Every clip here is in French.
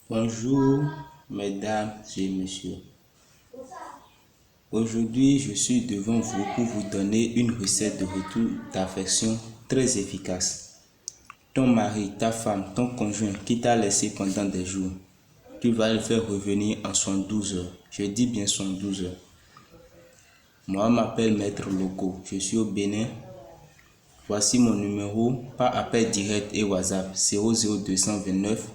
Bonjour, mesdames et messieurs. Aujourd'hui, je suis devant vous pour vous donner une recette de retour d'affection très efficace. Ton mari, ta femme, ton conjoint qui t'a laissé pendant des jours, tu vas le faire revenir en 72 heures. Je dis bien 72 heures. Moi, je m'appelle Maître Loco. Je suis au Bénin. Voici mon numéro par appel direct et WhatsApp 00229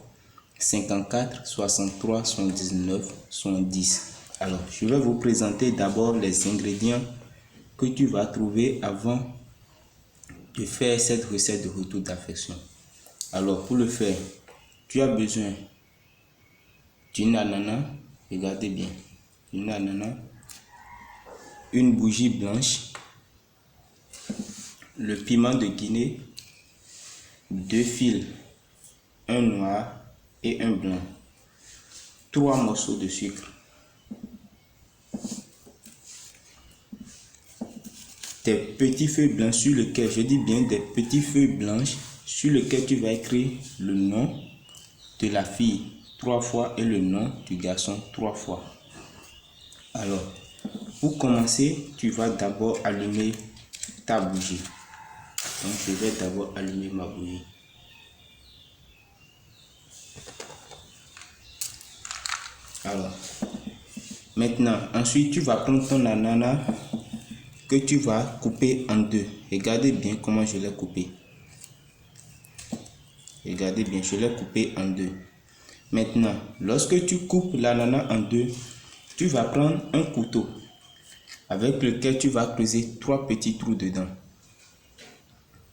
54 63 79 70. Alors, je vais vous présenter d'abord les ingrédients que tu vas trouver avant de faire cette recette de retour d'affection. Alors, pour le faire, tu as besoin d'une ananas, regardez bien, une ananas, une bougie blanche, le piment de Guinée, 2 fils, un noir et un blanc, 3 morceaux de sucre, des petits feuilles blancs sur lesquels, je dis bien des petits feuilles blanches sur lesquels tu vas écrire le nom de la fille 3 fois et le nom du garçon 3 fois. Alors, pour commencer, tu vas d'abord allumer ta bougie. Donc, je vais d'abord allumer ma bougie. Alors, maintenant, ensuite, tu vas prendre ton ananas que tu vas couper en deux. Regardez bien comment je l'ai coupé. Regardez bien, je l'ai coupé en deux. Maintenant, lorsque tu coupes l'ananas en deux, tu vas prendre un couteau avec lequel tu vas creuser 3 petits trous dedans.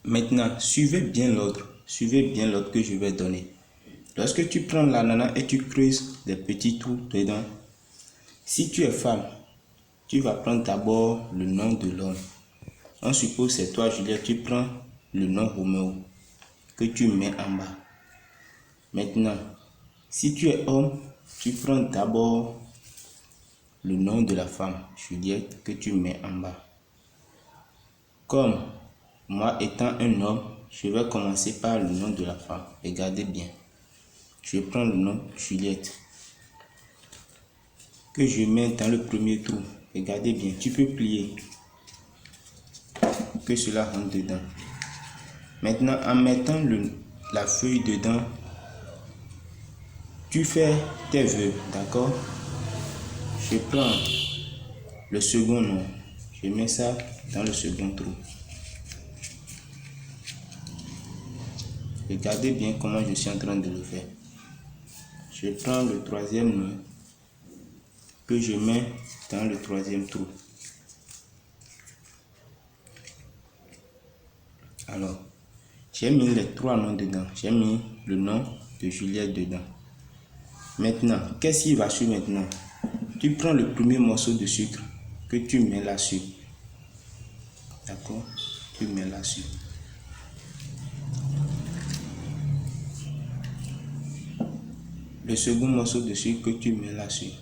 Maintenant, suivez bien l'ordre que je vais donner. Lorsque tu prends l'ananas et tu creuses des petits trous dedans, si tu es femme, tu vas prendre d'abord le nom de l'homme. On suppose c'est toi, Juliette, tu prends le nom Roméo que tu mets en bas. Maintenant, si tu es homme, tu prends d'abord le nom de la femme, Juliette, que tu mets en bas. Comme moi étant un homme, je vais commencer par le nom de la femme. Regardez bien. Je prends le nom Juliette que je mets dans le premier trou. Regardez bien, tu peux plier que cela rentre dedans. Maintenant, en mettant la feuille dedans, tu fais tes vœux, d'accord? Je prends le second nom, je mets ça dans le second trou. Regardez bien comment je suis en train de le faire. Je prends le troisième nom que je mets dans le troisième trou. Alors, j'ai mis les 3 noms dedans. J'ai mis le nom de Juliette dedans. Maintenant, qu'est-ce qui va suivre maintenant? Tu prends le premier morceau de sucre que tu mets là-dessus. D'accord? Tu mets là-dessus. Le second morceau de sucre que tu mets là-dessus.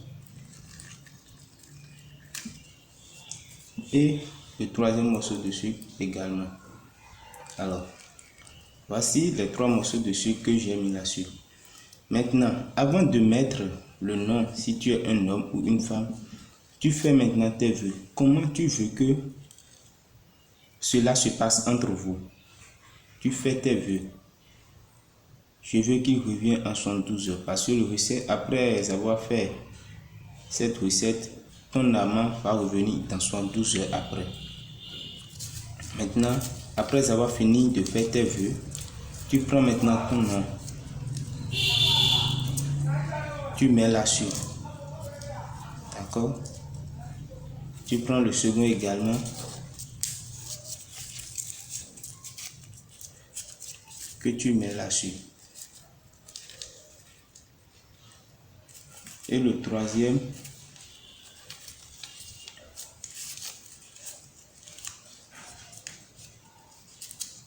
Et le troisième morceau de sucre également. Alors, voici les 3 morceaux de sucre que j'ai mis là-dessus. Maintenant, avant de mettre le nom, si tu es un homme ou une femme, tu fais maintenant tes vœux. Comment tu veux que cela se passe entre vous? Tu fais tes vœux. Je veux qu'il revienne en 72 heures. Parce que le recette, après avoir fait cette recette, ton amant va revenir dans 72 heures après. Maintenant, après avoir fini de faire tes vœux, tu prends maintenant ton nom. Tu mets là-dessus. D'accord? Tu prends le second également. Que tu mets là-dessus. Et le troisième,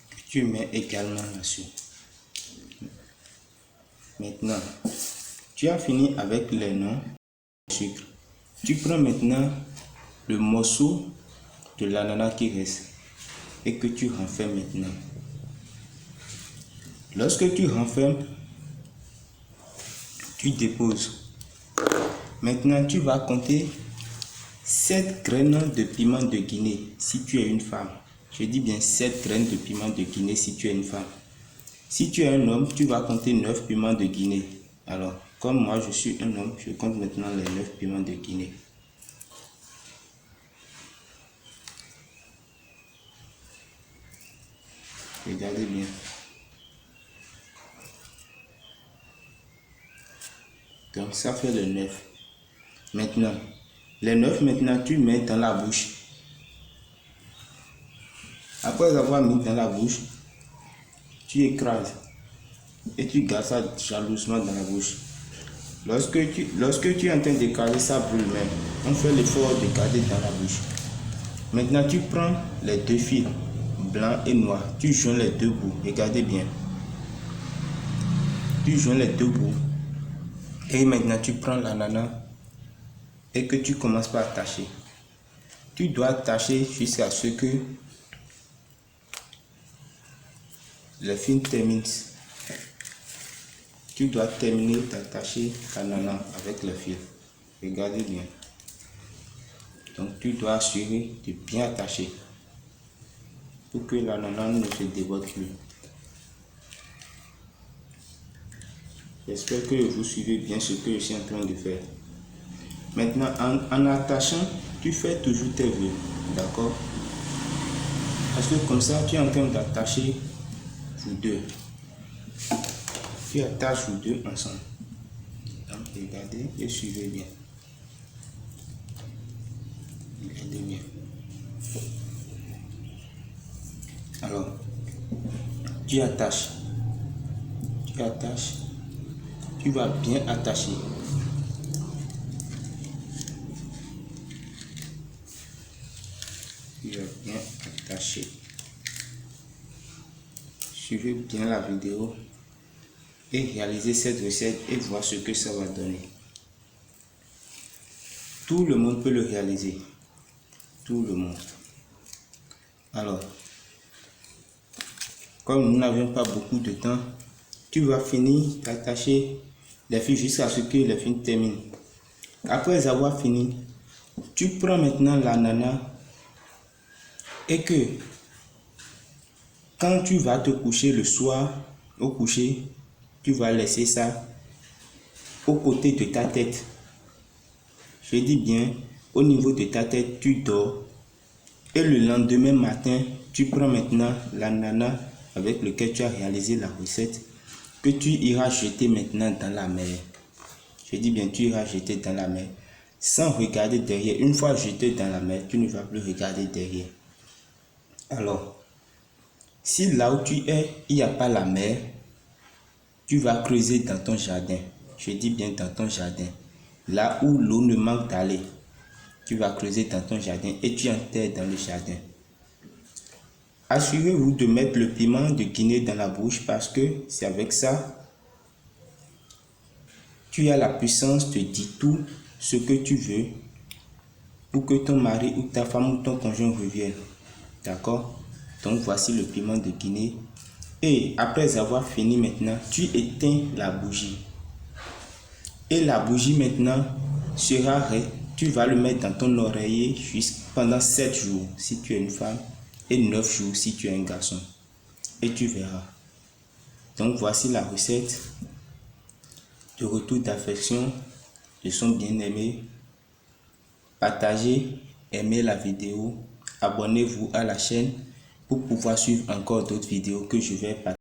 que tu mets également là-dessus. Maintenant, tu as fini avec les noms de sucre. Tu prends maintenant le morceau de l'ananas qui reste et que tu renfermes maintenant. Lorsque tu renfermes, tu déposes. Maintenant, tu vas compter 7 graines de piment de Guinée si tu es une femme. Je dis bien 7 graines de piment de Guinée si tu es une femme. Si tu es un homme, tu vas compter 9 piments de Guinée. Alors, comme moi je suis un homme, je compte maintenant les 9 piments de Guinée. Regardez bien. Donc ça fait le 9. Maintenant, les 9 maintenant tu mets dans la bouche. Après avoir mis dans la bouche, tu écrases et tu gardes ça jalousement dans la bouche. Lorsque tu es en train d'écraser, ça brûle même. On fait l'effort de garder dans la bouche. Maintenant tu prends les 2 fils, blanc et noir. Tu joins les 2 bouts. Regardez bien. Tu joins les 2 bouts. Et maintenant tu prends l'ananas et que tu commences par attacher. Tu dois attacher jusqu'à ce que le fil termine. Tu dois terminer d'attacher l'ananas avec le fil. Regardez bien. Donc tu dois assurer de bien attacher pour que l'ananas ne se déborde plus. J'espère que vous suivez bien ce que je suis en train de faire. Maintenant, en attachant, tu fais toujours tes vœux. D'accord? Parce que comme ça, tu es en train d'attacher vous deux. Tu attaches vous deux ensemble. Donc, regardez et suivez bien. Regardez bien. Alors, tu attaches. Tu attaches. Tu vas bien attacher. Tu vas bien attacher. Suivez bien la vidéo et réalisez cette recette et voir ce que ça va donner. Tout le monde peut le réaliser. Tout le monde. Alors, comme nous n'avions pas beaucoup de temps, tu vas finir d'attacher les fils jusqu'à ce que les fils terminent. Après avoir fini, tu prends maintenant l'ananas et que quand tu vas te coucher le soir, au coucher, tu vas laisser ça au côté de ta tête. Je dis bien, au niveau de ta tête, tu dors. Et le lendemain matin, tu prends maintenant l'ananas avec lequel tu as réalisé la recette que tu iras jeter maintenant dans la mer. Je dis bien, tu iras jeter dans la mer sans regarder derrière. Une fois jeté dans la mer, tu ne vas plus regarder derrière. Alors, si là où tu es, il n'y a pas la mer, tu vas creuser dans ton jardin. Je dis bien dans ton jardin. Là où l'eau ne manque d'aller, tu vas creuser dans ton jardin et tu enterres dans le jardin. Assurez-vous de mettre le piment de Guinée dans la bouche parce que c'est avec ça tu as la puissance de dire tout ce que tu veux pour que ton mari ou ta femme ou ton conjoint revienne. D'accord? Donc voici le piment de Guinée. Et après avoir fini maintenant, tu éteins la bougie. Et la bougie maintenant sera, tu vas le mettre dans ton oreiller pendant 7 jours si tu es une femme et 9 jours si tu es un garçon. Et tu verras. Donc voici la recette de retour d'affection de son bien-aimé. Partagez, aimez la vidéo, abonnez-vous à la chaîne pour pouvoir suivre encore d'autres vidéos que je vais partager.